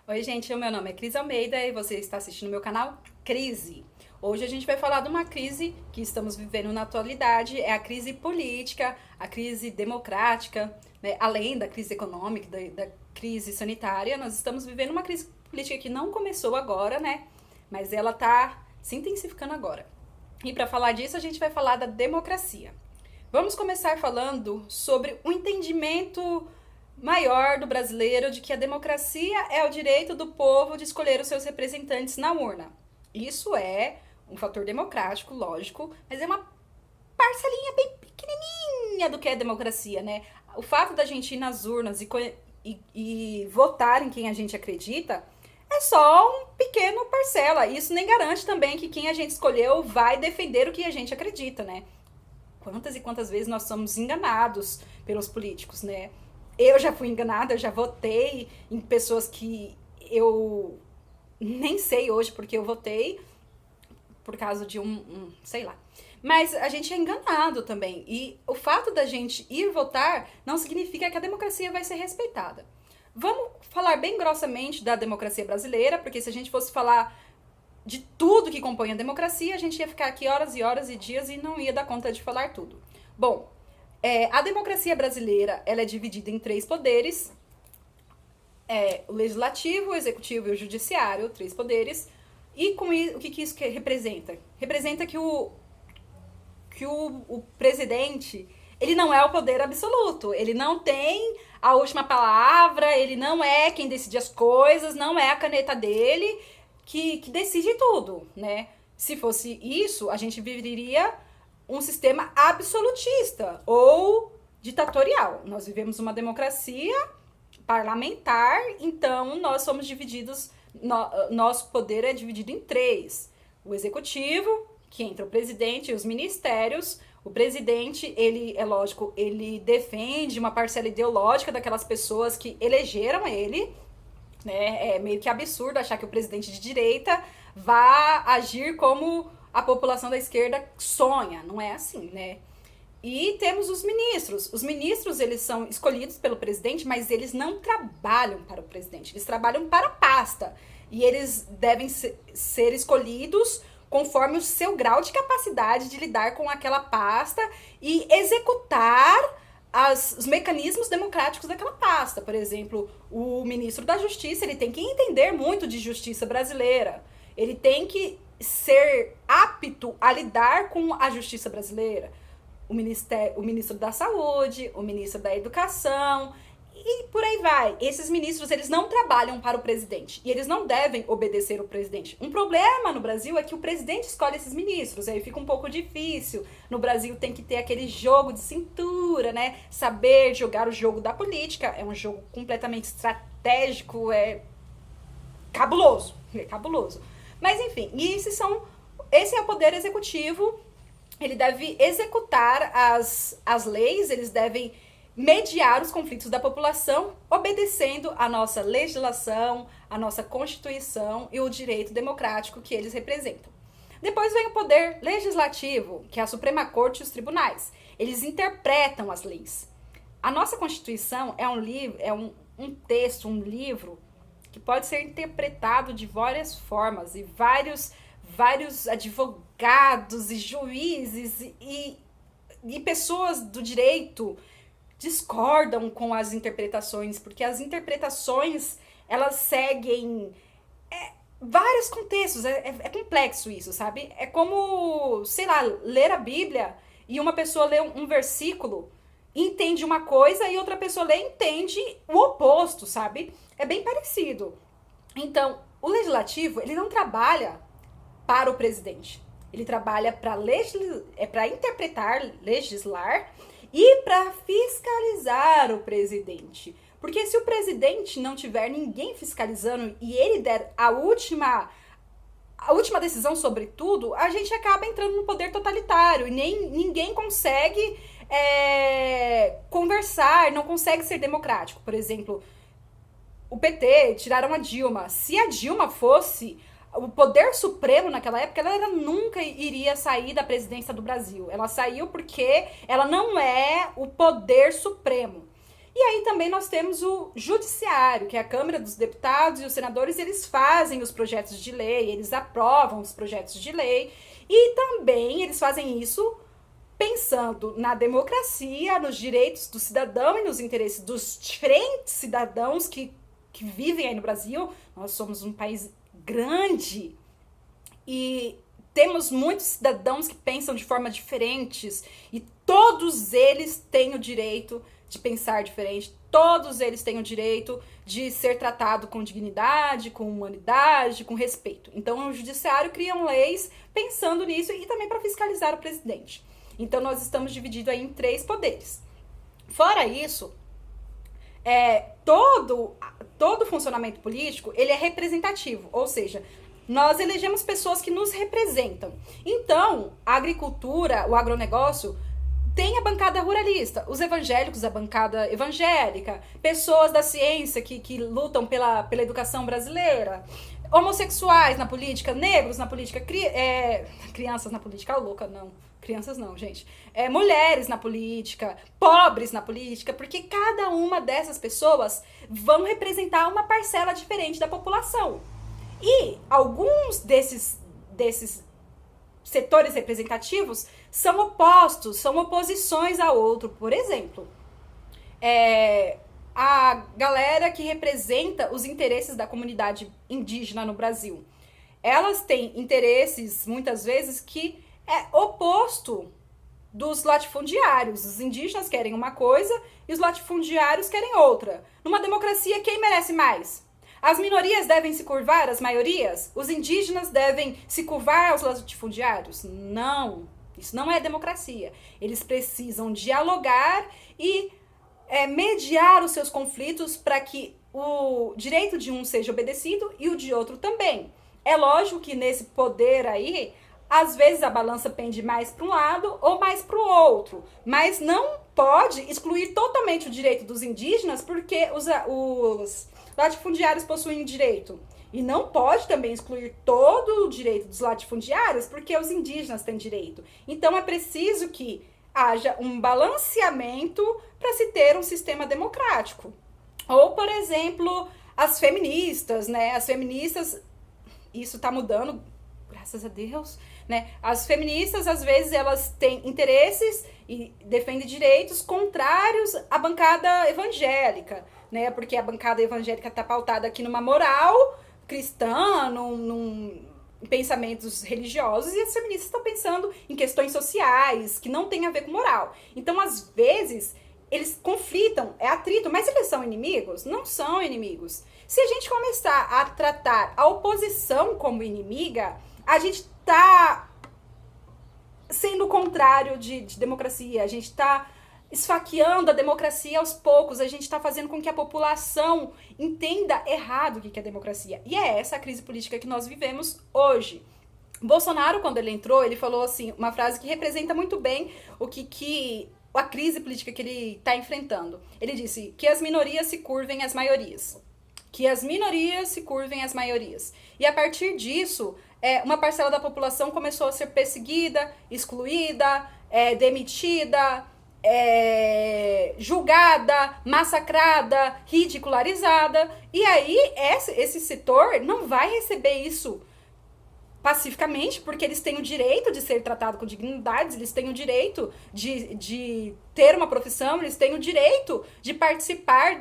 Oi, gente, o meu nome é Cris Almeida e você está assistindo meu canal Crise. Hoje a gente vai falar de uma crise que estamos vivendo na atualidade, é a crise política, a crise democrática, né? Além da crise econômica, da crise sanitária, nós estamos vivendo uma crise política que não começou agora, né? Mas ela está se intensificando agora. E para falar disso, a gente vai falar da democracia. Vamos começar falando sobre o entendimento maior do brasileiro de que a democracia é o direito do povo de escolher os seus representantes na urna. Isso é um fator democrático, lógico, mas é uma parcelinha bem pequenininha do que é democracia, né? O fato da gente ir nas urnas e votar em quem a gente acredita é só um pequeno parcela. Isso nem garante também que quem a gente escolheu vai defender o que a gente acredita, né? Quantas e quantas vezes nós somos enganados pelos políticos, né? Eu já fui enganada, eu já votei em pessoas que eu nem sei hoje porque eu votei, por causa de sei lá. Mas a gente é enganado também. E o fato da gente ir votar não significa que a democracia vai ser respeitada. Vamos falar bem grossamente da democracia brasileira, porque se a gente fosse falar de tudo que compõe a democracia, a gente ia ficar aqui horas e horas e dias e não ia dar conta de falar tudo. Bom, a democracia brasileira ela é dividida em três poderes: o legislativo, o executivo e o judiciário, três poderes. E com isso, o que isso representa? Representa que o presidente ele não é o poder absoluto, ele não tem a última palavra, ele não é quem decide as coisas, não é a caneta dele que decide tudo, né? Se fosse isso, a gente viveria um sistema absolutista ou ditatorial. Nós vivemos uma democracia parlamentar, então nós somos divididos, nosso poder é dividido em três: o executivo, que entra o presidente e os ministérios. O presidente, ele, é lógico, ele defende uma parcela ideológica daquelas pessoas que elegeram ele, né? É meio que absurdo achar que o presidente de direita vá agir como a população da esquerda sonha. Não é assim, né? E temos os ministros. Os ministros, eles são escolhidos pelo presidente, mas eles não trabalham para o presidente. Eles trabalham para a pasta. E eles devem ser escolhidos conforme o seu grau de capacidade de lidar com aquela pasta e executar os mecanismos democráticos daquela pasta. Por exemplo, o ministro da Justiça, ele tem que entender muito de justiça brasileira. Ele tem que ser apto a lidar com a justiça brasileira. O ministro da Saúde, o ministro da Educação e por aí vai. Esses ministros, eles não trabalham para o presidente e eles não devem obedecer o presidente. Um problema no Brasil é que o presidente escolhe esses ministros, aí fica um pouco difícil. No Brasil tem que ter aquele jogo de cintura, né? Saber jogar o jogo da política. É um jogo completamente estratégico, é cabuloso. Mas enfim, esse é o poder executivo. Ele deve executar as leis, eles devem mediar os conflitos da população, obedecendo a nossa legislação, a nossa Constituição e o direito democrático que eles representam. Depois vem o poder legislativo, que é a Suprema Corte e os tribunais. Eles interpretam as leis. A nossa Constituição é um livro, um texto, um livro que pode ser interpretado de várias formas e vários advogados e juízes e pessoas do direito discordam com as interpretações, porque as interpretações elas seguem vários contextos. É complexo isso, sabe? É como, sei lá, ler a Bíblia e uma pessoa lê um versículo, entende uma coisa e outra pessoa lê e entende o oposto, sabe? É bem parecido. Então, o legislativo, ele não trabalha para o presidente. Ele trabalha para interpretar, legislar e para fiscalizar o presidente. Porque se o presidente não tiver ninguém fiscalizando e ele der a última decisão sobre tudo, a gente acaba entrando no poder totalitário e ninguém consegue conversar, não consegue ser democrático. Por exemplo, o PT tiraram a Dilma. Se a Dilma fosse o poder supremo naquela época, ela nunca iria sair da presidência do Brasil. Ela saiu porque ela não é o poder supremo. E aí também nós temos o judiciário, que é a Câmara dos Deputados e os senadores, eles fazem os projetos de lei, eles aprovam os projetos de lei, e também eles fazem isso pensando na democracia, nos direitos do cidadão e nos interesses dos diferentes cidadãos que vivem aí no Brasil. Nós somos um país grande e temos muitos cidadãos que pensam de forma diferentes e todos eles têm o direito de pensar diferente, todos eles têm o direito de ser tratado com dignidade, com humanidade, com respeito. Então o judiciário cria leis pensando nisso e também para fiscalizar o presidente. Então nós estamos divididos aí em 3 poderes. Fora isso, todo funcionamento político, ele é representativo, ou seja, nós elegemos pessoas que nos representam. Então, a agricultura, o agronegócio, tem a bancada ruralista, os evangélicos, a bancada evangélica, pessoas da ciência que lutam pela educação brasileira, homossexuais na política, negros na política, crianças na política, louca, não. Crianças não, gente. Mulheres na política, pobres na política, porque cada uma dessas pessoas vão representar uma parcela diferente da população. E alguns desses setores representativos são opostos, são oposições a outro. Por exemplo, a galera que representa os interesses da comunidade indígena no Brasil. Elas têm interesses, muitas vezes, que é oposto dos latifundiários. Os indígenas querem uma coisa e os latifundiários querem outra. Numa democracia, quem merece mais? As minorias devem se curvar às maiorias? Os indígenas devem se curvar aos latifundiários? Não, isso não é democracia. Eles precisam dialogar e mediar os seus conflitos para que o direito de um seja obedecido e o de outro também. É lógico que nesse poder aí, às vezes a balança pende mais para um lado ou mais para o outro, mas não pode excluir totalmente o direito dos indígenas porque os latifundiários possuem direito. E não pode também excluir todo o direito dos latifundiários porque os indígenas têm direito. Então é preciso que haja um balanceamento para se ter um sistema democrático. Ou, por exemplo, as feministas, né? As feministas, isso está mudando, graças a Deus, né? As feministas, às vezes, elas têm interesses e defendem direitos contrários à bancada evangélica, né? Porque a bancada evangélica está pautada aqui numa moral cristã, num pensamentos religiosos, e as feministas estão pensando em questões sociais, que não tem a ver com moral. Então, às vezes, eles conflitam, é atrito, mas eles são inimigos? Não são inimigos. Se a gente começar a tratar a oposição como inimiga, a gente está sendo o contrário de democracia, a gente está esfaqueando a democracia aos poucos, a gente está fazendo com que a população entenda errado o que é democracia. E é essa a crise política que nós vivemos hoje. Bolsonaro, quando ele entrou, ele falou assim, uma frase que representa muito bem o que a crise política que ele está enfrentando. Ele disse que as minorias se curvem às maiorias. Que as minorias se curvem às maiorias. E a partir disso, uma parcela da população começou a ser perseguida, excluída, demitida, julgada, massacrada, ridicularizada. E aí, esse setor não vai receber isso pacificamente, porque eles têm o direito de ser tratados com dignidade, eles têm o direito de ter uma profissão, eles têm o direito de participar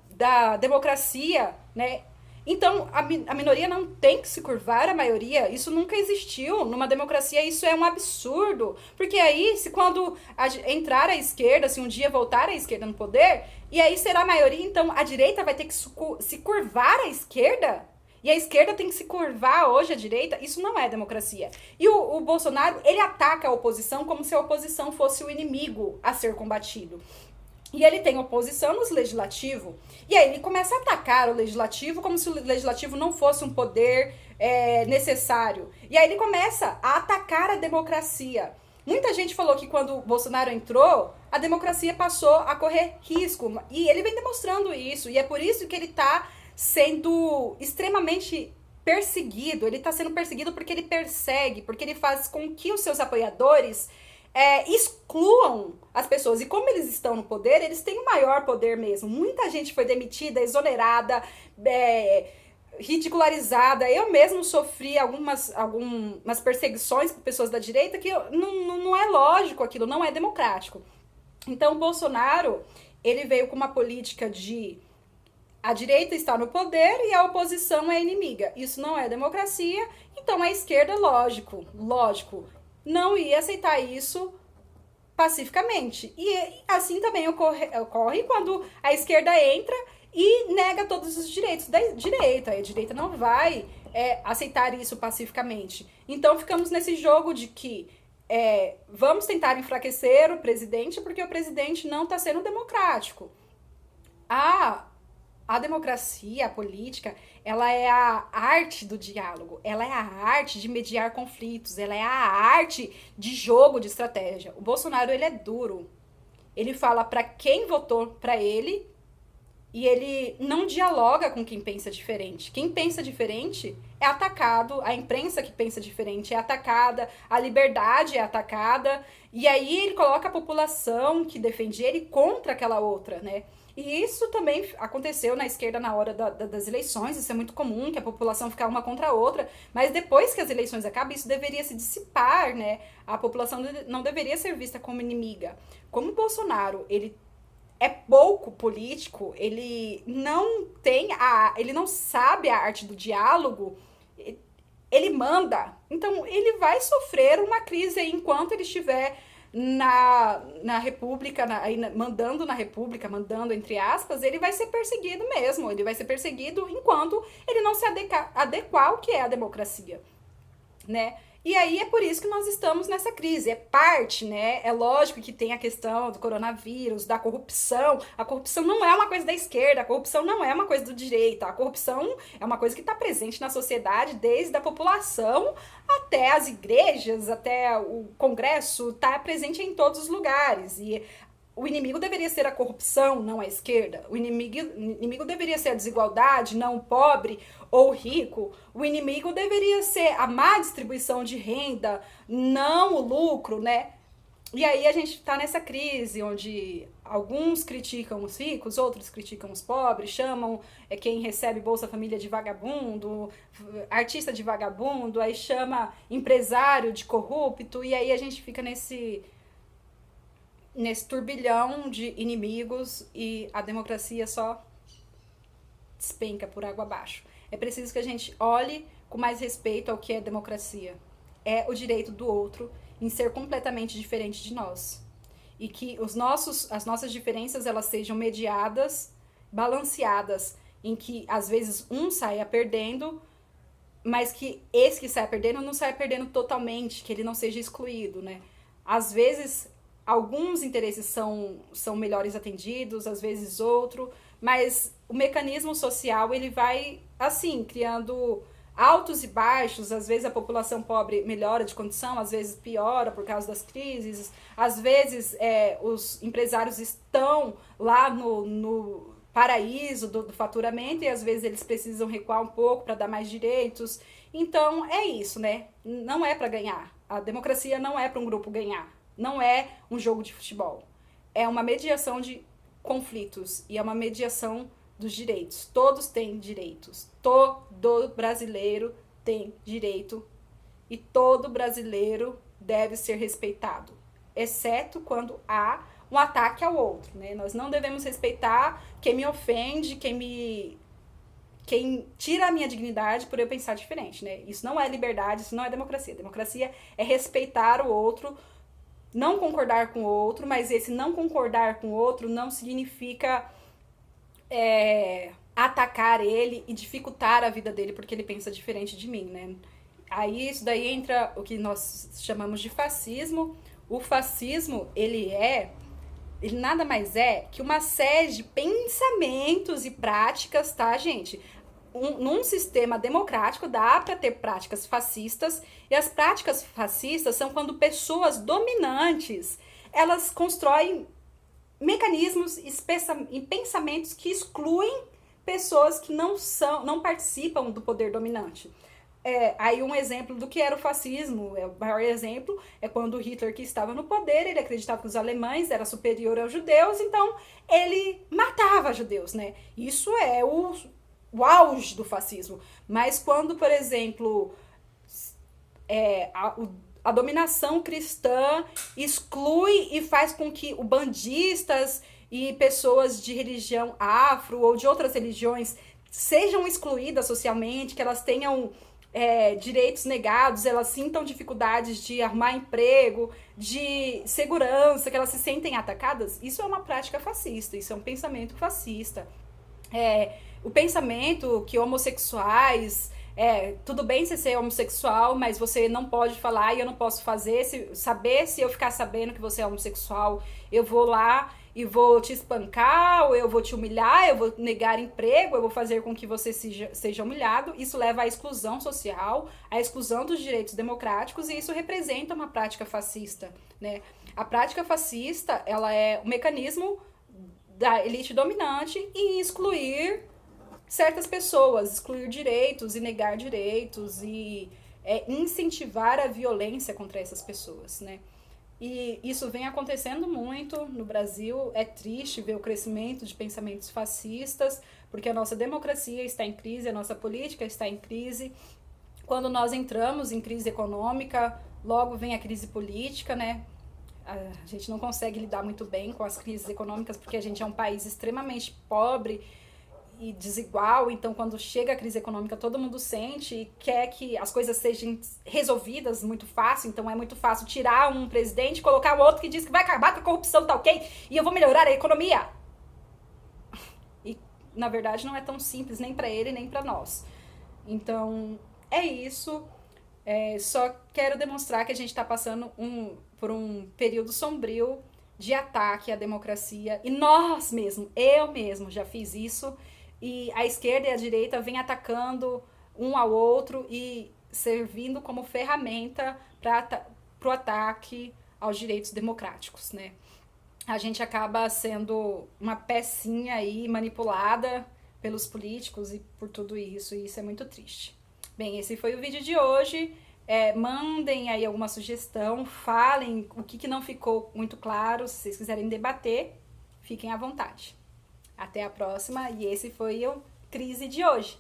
da democracia, né? Então, a minoria não tem que se curvar à maioria. Isso nunca existiu. Numa democracia, isso é um absurdo. Porque aí, quando entrar a esquerda, se um dia voltar a esquerda no poder, e aí será a maioria, então a direita vai ter que se curvar à esquerda? E a esquerda tem que se curvar hoje à direita? Isso não é democracia. E o Bolsonaro, ele ataca a oposição como se a oposição fosse o inimigo a ser combatido. E ele tem oposição no legislativo. E aí ele começa a atacar o legislativo como se o legislativo não fosse um poder necessário. E aí ele começa a atacar a democracia. Muita gente falou que quando o Bolsonaro entrou, a democracia passou a correr risco. E ele vem demonstrando isso. E é por isso que ele está sendo extremamente perseguido. Ele está sendo perseguido porque ele persegue, porque ele faz com que os seus apoiadores excluam as pessoas. E como eles estão no poder, eles têm o maior poder mesmo. Muita gente foi demitida, exonerada, ridicularizada. Eu mesmo sofri algumas perseguições por pessoas da direita que não é lógico aquilo, não é democrático. Então, o Bolsonaro, ele veio com uma política de a direita está no poder e a oposição é inimiga. Isso não é democracia, então a esquerda, lógico, não ia aceitar isso pacificamente. E assim também ocorre quando a esquerda entra e nega todos os direitos da direita. A direita não vai aceitar isso pacificamente. Então ficamos nesse jogo de que vamos tentar enfraquecer o presidente porque o presidente não está sendo democrático. A democracia, a política, ela é a arte do diálogo, ela é a arte de mediar conflitos, ela é a arte de jogo, de estratégia. O Bolsonaro, ele é duro. Ele fala para quem votou para ele e ele não dialoga com quem pensa diferente. Quem pensa diferente é atacado, a imprensa que pensa diferente é atacada, a liberdade é atacada, e aí ele coloca a população que defende ele contra aquela outra, né? E isso também aconteceu na esquerda na hora das eleições, isso é muito comum, que a população fica uma contra a outra, mas depois que as eleições acabam, isso deveria se dissipar, né? A população não deveria ser vista como inimiga. Como o Bolsonaro, ele é pouco político, ele não sabe a arte do diálogo, ele manda, então ele vai sofrer uma crise enquanto ele estiver na República, mandando na República, mandando entre aspas, ele vai ser perseguido mesmo, ele vai ser perseguido enquanto ele não se adequar ao que é a democracia, né? E aí é por isso que nós estamos nessa crise, é parte, né? É lógico que tem a questão do coronavírus, da corrupção. A corrupção não é uma coisa da esquerda, a corrupção não é uma coisa do direita. A corrupção é uma coisa que está presente na sociedade, desde a população até as igrejas, até o Congresso, está presente em todos os lugares. E o inimigo deveria ser a corrupção, não a esquerda. O inimigo deveria ser a desigualdade, não o pobre ou rico. O inimigo deveria ser a má distribuição de renda, não o lucro, né? E aí a gente tá nessa crise onde alguns criticam os ricos, outros criticam os pobres, chamam quem recebe Bolsa Família de vagabundo, artista de vagabundo, aí chama empresário de corrupto, e aí a gente fica nesse turbilhão de inimigos e a democracia só despenca por água abaixo. É preciso que a gente olhe com mais respeito ao que é democracia. É o direito do outro em ser completamente diferente de nós. E que as nossas diferenças elas sejam mediadas, balanceadas, em que às vezes um saia perdendo, mas que esse que saia perdendo não saia perdendo totalmente, que ele não seja excluído, né? Às vezes alguns interesses são melhores atendidos, às vezes outro, mas o mecanismo social, ele vai, assim, criando altos e baixos. Às vezes a população pobre melhora de condição, às vezes piora por causa das crises, às vezes os empresários estão lá no paraíso do faturamento e às vezes eles precisam recuar um pouco para dar mais direitos. Então é isso, né? Não é para ganhar. A democracia não é para um grupo ganhar. Não é um jogo de futebol. É uma mediação de conflitos e é uma mediação dos direitos. Todos têm direitos. Todo brasileiro tem direito e todo brasileiro deve ser respeitado, exceto quando há um ataque ao outro, né? Nós não devemos respeitar quem me ofende, quem tira a minha dignidade por eu pensar diferente, né? Isso não é liberdade, isso não é democracia. Democracia é respeitar o outro, não concordar com o outro, mas esse não concordar com o outro não significa atacar ele e dificultar a vida dele porque ele pensa diferente de mim, né? Aí isso daí entra o que nós chamamos de fascismo. O fascismo, ele nada mais é que uma série de pensamentos e práticas, tá, gente? Num sistema democrático dá para ter práticas fascistas, e as práticas fascistas são quando pessoas dominantes, elas constroem mecanismos e pensamentos que excluem pessoas que não participam do poder dominante. Aí um exemplo do que era o fascismo, o maior exemplo é quando Hitler, que estava no poder, ele acreditava que os alemães eram superiores aos judeus, então ele matava judeus, né? Isso é o auge do fascismo. Mas quando, por exemplo, a dominação cristã exclui e faz com que o bandistas e pessoas de religião afro ou de outras religiões sejam excluídas socialmente, que elas tenham direitos negados, elas sintam dificuldades de arrumar emprego, de segurança, que elas se sentem atacadas, isso é uma prática fascista, isso é um pensamento fascista. O pensamento que homossexuais tudo bem você ser homossexual, mas você não pode falar e eu não posso fazer. Se eu ficar sabendo que você é homossexual, eu vou lá e vou te espancar, ou eu vou te humilhar, eu vou negar emprego, eu vou fazer com que você seja humilhado. Isso leva à exclusão social, à exclusão dos direitos democráticos, e isso representa uma prática fascista, né? A prática fascista, ela é um mecanismo da elite dominante em excluir certas pessoas, excluir direitos e negar direitos e incentivar a violência contra essas pessoas, né? E isso vem acontecendo muito no Brasil. É triste ver o crescimento de pensamentos fascistas, porque a nossa democracia está em crise, a nossa política está em crise. Quando nós entramos em crise econômica, logo vem a crise política, né? A gente não consegue lidar muito bem com as crises econômicas porque a gente é um país extremamente pobre e desigual, então quando chega a crise econômica todo mundo sente e quer que as coisas sejam resolvidas muito fácil, então é muito fácil tirar um presidente e colocar um outro que diz que vai acabar com a corrupção, tá ok? E eu vou melhorar a economia. E na verdade não é tão simples nem para ele nem para nós. Então é isso. Só quero demonstrar que a gente está passando por um período sombrio de ataque à democracia, e eu mesmo já fiz isso, e a esquerda e a direita vêm atacando um ao outro e servindo como ferramenta para o ataque aos direitos democráticos, né? A gente acaba sendo uma pecinha aí manipulada pelos políticos e por tudo isso, e isso é muito triste. Bem, esse foi o vídeo de hoje. Mandem aí alguma sugestão, falem o que não ficou muito claro, se vocês quiserem debater, fiquem à vontade. Até a próxima, e esse foi o Crise de hoje.